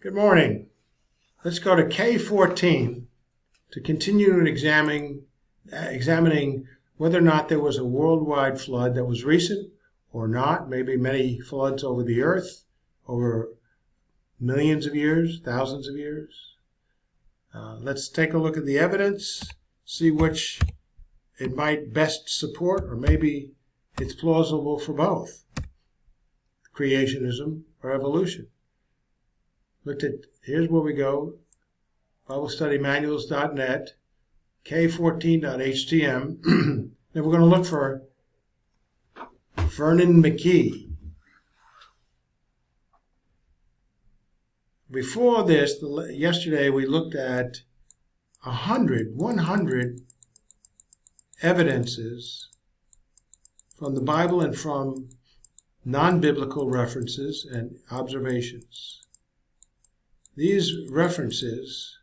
Good morning. Let's go to K14 to continue examining whether or not there was a worldwide flood that was recent or not, maybe many floods over the earth, over millions of years, thousands of years. Let's take a look at the evidence, see which it might best support, or maybe it's plausible for both, creationism or evolution. Here's where we go, BibleStudyManuals.net, K14.htm. Then we're going to look for Vernon McKee. Before this, yesterday we looked at 100 evidences from the Bible and from non-biblical references and observations. These references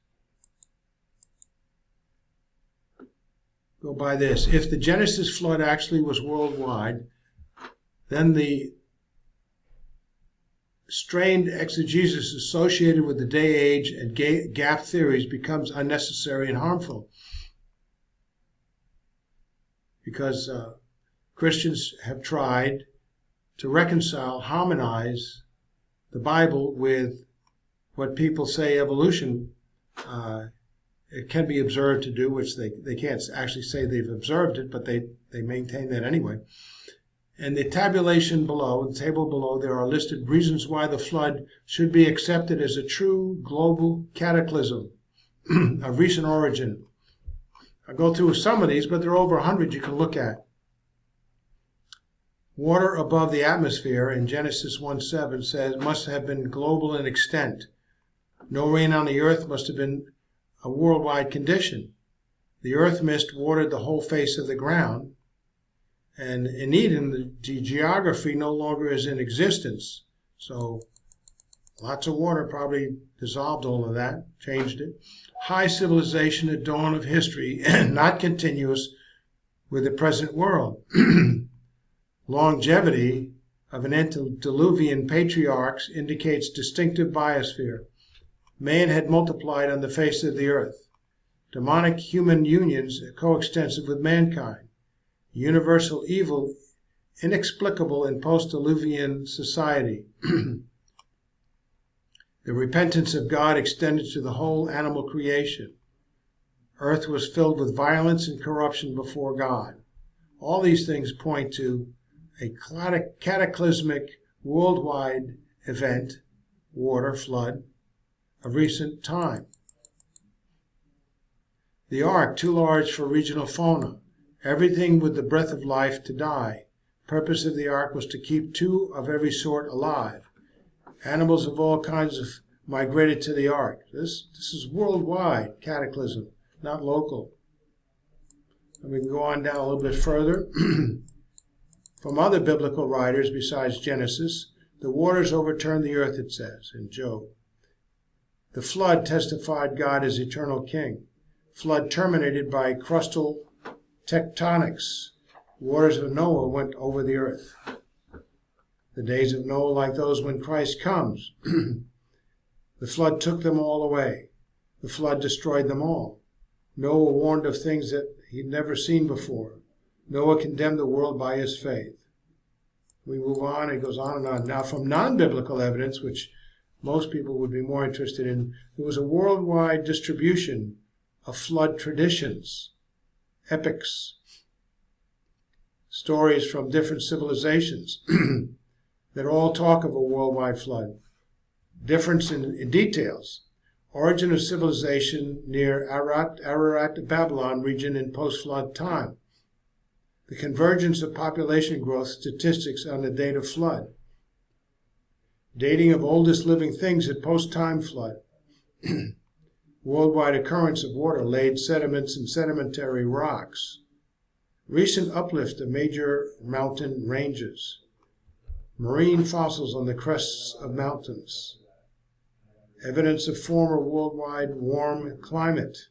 go by this. If the Genesis flood actually was worldwide, then the strained exegesis associated with the day, age, and gap theories becomes unnecessary and harmful. Because Christians have tried to reconcile, harmonize the Bible with what people say evolution it can be observed to do, which they can't actually say they've observed it, but they maintain that anyway. And the tabulation below, the table below, there are listed reasons why the flood should be accepted as a true global cataclysm of recent origin. I'll go through some of these, but there are over 100 you can look at. Water above the atmosphere in Genesis 1:7 says must have been global in extent. No rain on the earth must have been a worldwide condition. The earth mist watered the whole face of the ground. And in Eden, the geography no longer is in existence. So lots of water probably dissolved all of that, changed it. High civilization at dawn of history, not continuous with the present world. Longevity of an antediluvian patriarchs indicates distinctive biosphere. Man had multiplied on the face of the earth. Demonic human unions coextensive with mankind. Universal evil inexplicable in post-diluvian society. The repentance of God extended to the whole animal creation. Earth was filled with violence and corruption before God. All these things point to a cataclysmic worldwide event, water, flood, of recent time. The ark, too large for regional fauna. Everything with the breath of life to die. Purpose of the ark was to keep two of every sort alive. Animals of all kinds migrated to the ark. This is worldwide cataclysm, not local. And we can go on down a little bit further. From other biblical writers besides Genesis, the waters overturned the earth, it says in Job. The flood testified God as eternal king. Flood terminated by crustal tectonics. Waters of Noah went over the earth. The days of Noah like those when Christ comes. The flood took them all away. The flood destroyed them all. Noah warned of things that he'd never seen before. Noah condemned the world by his faith. We move on, it goes on and on. Now from non-biblical evidence, which most people would be more interested in, there was a worldwide distribution of flood traditions, epics, stories from different civilizations that all talk of a worldwide flood. Difference in details. Origin of civilization near Ararat, Babylon region in post-flood time. The convergence of population growth statistics on the date of flood. Dating of oldest living things at post-time flood. Worldwide occurrence of water-laid sediments and sedimentary rocks. Recent uplift of major mountain ranges. Marine fossils on the crests of mountains. Evidence of former worldwide warm climate.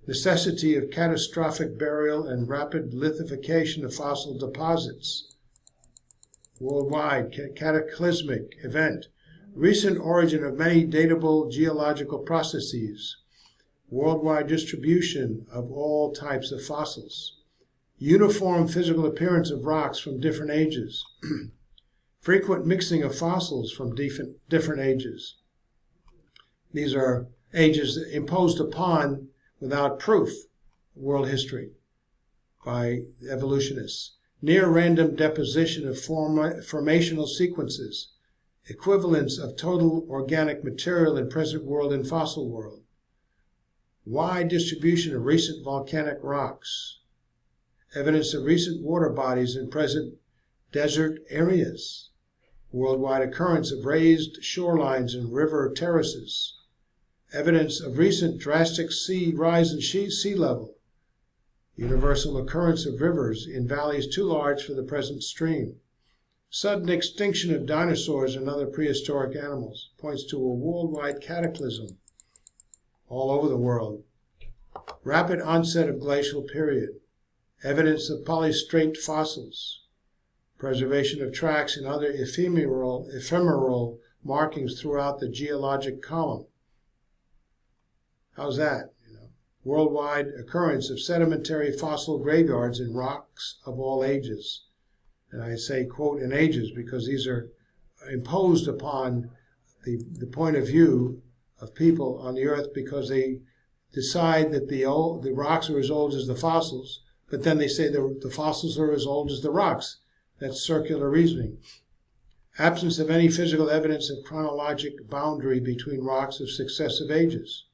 Necessity of catastrophic burial and rapid lithification of fossil deposits. Worldwide cataclysmic event. Recent origin of many datable geological processes. Worldwide distribution of all types of fossils. Uniform physical appearance of rocks from different ages. Frequent mixing of fossils from different ages. These are ages imposed upon without proof, world history, by evolutionists. Near random deposition of formational sequences. Equivalence of total organic material in present world and fossil world. Wide distribution of recent volcanic rocks. Evidence of recent water bodies in present desert areas. Worldwide occurrence of raised shorelines and river terraces. Evidence of recent drastic sea rise in sea level. Universal occurrence of rivers in valleys too large for the present stream. Sudden extinction of dinosaurs and other prehistoric animals points to a worldwide cataclysm all over the world. Rapid onset of glacial period. Evidence of polystrate fossils. Preservation of tracks and other ephemeral markings throughout the geologic column. How's that? Worldwide occurrence of sedimentary fossil graveyards in rocks of all ages. And I say, quote, in ages, because these are imposed upon the point of view of people on the earth, because they decide that the rocks are as old as the fossils, but then they say the fossils are as old as the rocks. That's circular reasoning. Absence of any physical evidence of chronologic boundary between rocks of successive ages.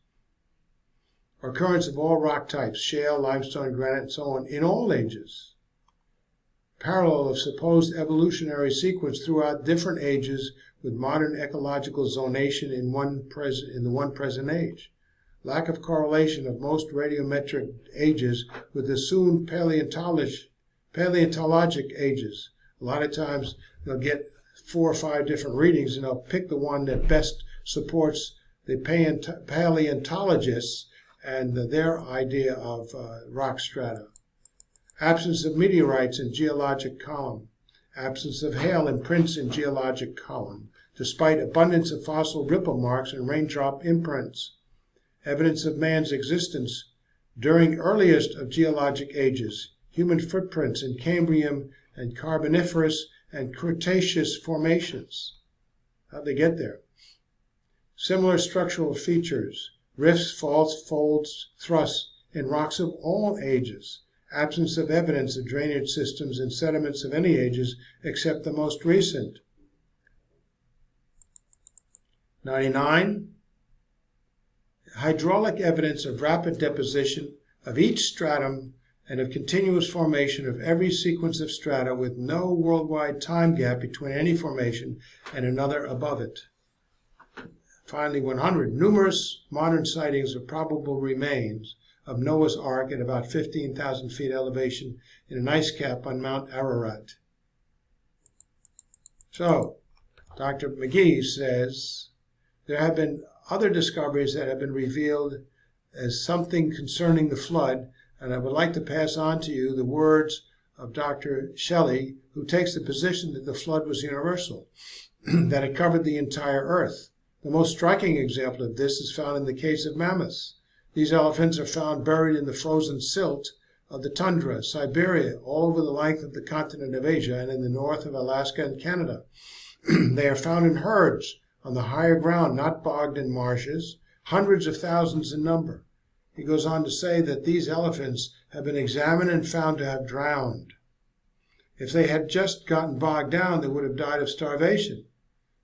Occurrence of all rock types, shale, limestone, granite, and so on, in all ages. Parallel of supposed evolutionary sequence throughout different ages with modern ecological zonation in the one present age. Lack of correlation of most radiometric ages with the soon paleontologic ages. A lot of times they'll get 4 or 5 different readings and they'll pick the one that best supports the paleontologists and their idea of rock strata. Absence of meteorites in geologic column. Absence of hail imprints in geologic column, despite abundance of fossil ripple marks and raindrop imprints. Evidence of man's existence during earliest of geologic ages. Human footprints in Cambrian and Carboniferous and Cretaceous formations. How'd they get there? Similar structural features. Rifts, faults, folds, thrusts in rocks of all ages. Absence of evidence of drainage systems and sediments of any ages except the most recent. 99. Hydraulic evidence of rapid deposition of each stratum and of continuous formation of every sequence of strata with no worldwide time gap between any formation and another above it. Finally, 100. Numerous modern sightings of probable remains of Noah's Ark at about 15,000 feet elevation in an ice cap on Mount Ararat. So, Dr. McGee says there have been other discoveries that have been revealed as something concerning the flood, and I would like to pass on to you the words of Dr. Shelley, who takes the position that the flood was universal, that it covered the entire earth. The most striking example of this is found in the case of mammoths. These elephants are found buried in the frozen silt of the tundra, Siberia, all over the length of the continent of Asia and in the north of Alaska and Canada. They are found in herds on the higher ground, not bogged in marshes, hundreds of thousands in number. He goes on to say that these elephants have been examined and found to have drowned. If they had just gotten bogged down, they would have died of starvation.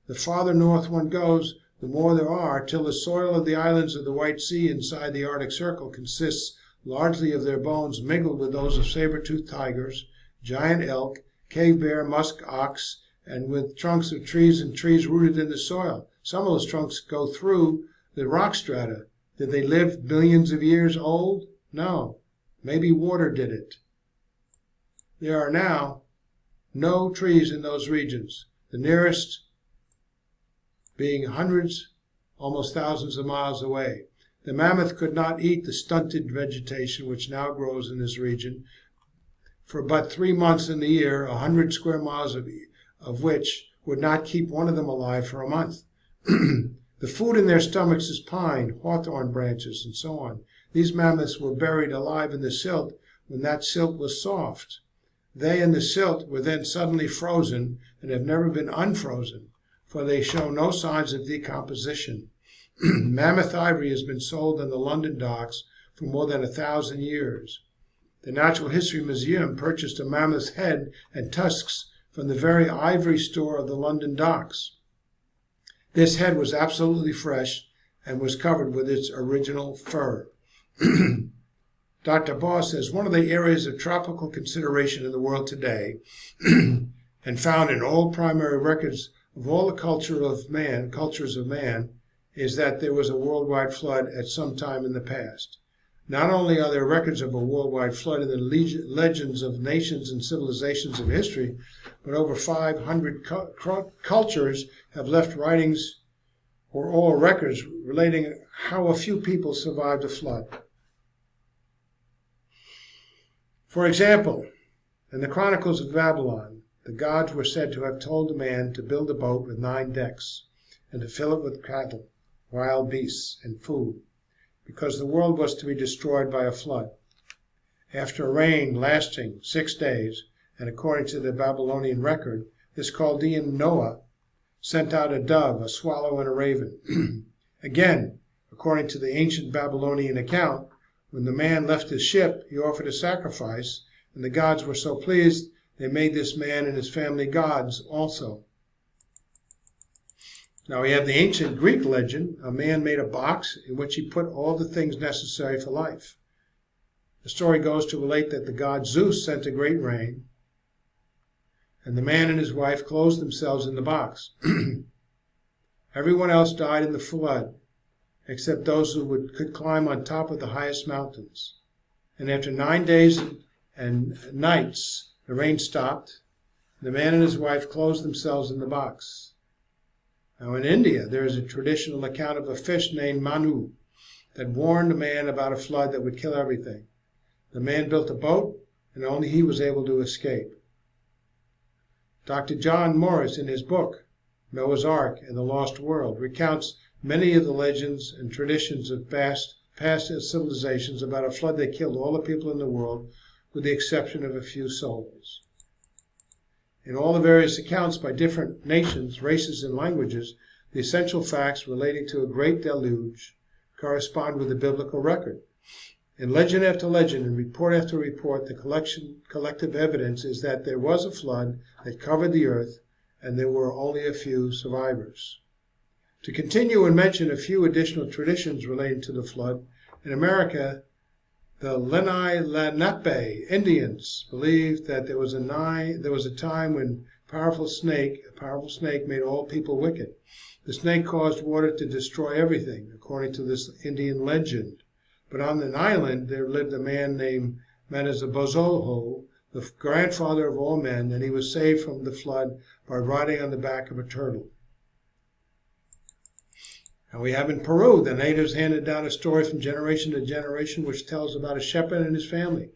The farther north one goes, the more there are, till the soil of the islands of the White Sea inside the Arctic Circle consists largely of their bones mingled with those of saber-toothed tigers, giant elk, cave bear, musk ox, and with trunks of trees and trees rooted in the soil. Some of those trunks go through the rock strata. Did they live billions of years old? No. Maybe water did it. There are now no trees in those regions, the nearest being hundreds, almost thousands of miles away. The mammoth could not eat the stunted vegetation which now grows in this region for but 3 months in the year, 100 square miles of which would not keep one of them alive for a month. The food in their stomachs is pine, hawthorn branches, and so on. These mammoths were buried alive in the silt when that silt was soft. They and the silt were then suddenly frozen and have never been unfrozen, for they show no signs of decomposition. Mammoth ivory has been sold in the London docks for more than 1,000 years. The Natural History Museum purchased a mammoth's head and tusks from the very ivory store of the London docks. This head was absolutely fresh and was covered with its original fur. Dr. Boss says one of the areas of tropical consideration in the world today and found in all primary records of all the cultures of man, is that there was a worldwide flood at some time in the past. Not only are there records of a worldwide flood in the legends of nations and civilizations of history, but over 500 cultures have left writings or oral records relating how a few people survived a flood. For example, in the Chronicles of Babylon, the gods were said to have told a man to build a boat with 9 decks and to fill it with cattle, wild beasts, and food, because the world was to be destroyed by a flood. After a rain lasting 6 days, and according to the Babylonian record, this Chaldean Noah sent out a dove, a swallow, and a raven. Again, according to the ancient Babylonian account, when the man left his ship, he offered a sacrifice, and the gods were so pleased they made this man and his family gods also. Now we have the ancient Greek legend. A man made a box in which he put all the things necessary for life. The story goes to relate that the god Zeus sent a great rain, and the man and his wife closed themselves in the box. Everyone else died in the flood, except those who could climb on top of the highest mountains. And after 9 days and nights, the rain stopped. The man and his wife closed themselves in the box. Now in India, there is a traditional account of a fish named Manu that warned a man about a flood that would kill everything. The man built a boat, and only he was able to escape. Dr. John Morris, in his book, Noah's Ark and the Lost World, recounts many of the legends and traditions of past civilizations about a flood that killed all the people in the world, with the exception of a few souls. In all the various accounts by different nations, races, and languages, the essential facts relating to a great deluge correspond with the biblical record. In legend after legend and report after report, the collective evidence is that there was a flood that covered the earth, and there were only a few survivors. To continue and mention a few additional traditions relating to the flood, in America, the Lenni Lenape Indians believed that there was a time when a powerful snake made all people wicked. The snake caused water to destroy everything, according to this Indian legend. But on an island there lived a man named Manazabozolho, the grandfather of all men, and he was saved from the flood by riding on the back of a turtle. And we have in Peru, the natives handed down a story from generation to generation which tells about a shepherd and his family.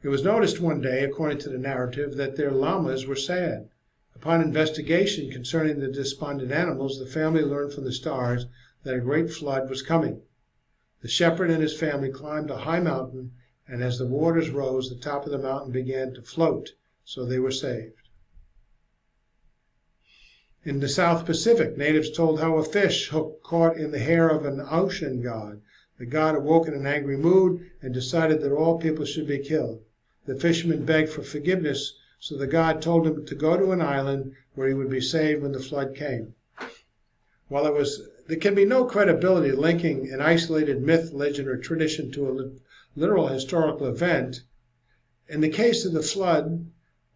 It was noticed one day, according to the narrative, that their llamas were sad. Upon investigation concerning the despondent animals, the family learned from the stars that a great flood was coming. The shepherd and his family climbed a high mountain, and as the waters rose, the top of the mountain began to float, so they were saved. In the South Pacific, natives told how a fish hook caught in the hair of an ocean god. The god awoke in an angry mood and decided that all people should be killed. The fisherman begged for forgiveness, so the god told him to go to an island where he would be saved when the flood came. While there can be no credibility linking an isolated myth, legend, or tradition to a literal historical event, in the case of the flood,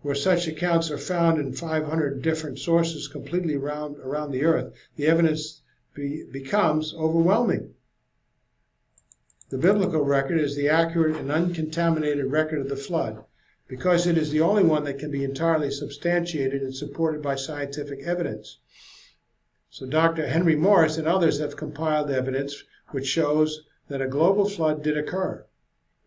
where such accounts are found in 500 different sources completely around the earth, the evidence becomes overwhelming. The biblical record is the accurate and uncontaminated record of the flood, because it is the only one that can be entirely substantiated and supported by scientific evidence. So Dr. Henry Morris and others have compiled evidence which shows that a global flood did occur.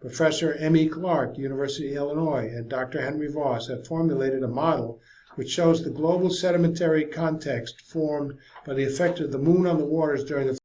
Professor M.E. Clark, University of Illinois, and Dr. Henry Voss have formulated a model which shows the global sedimentary context formed by the effect of the moon on the waters during the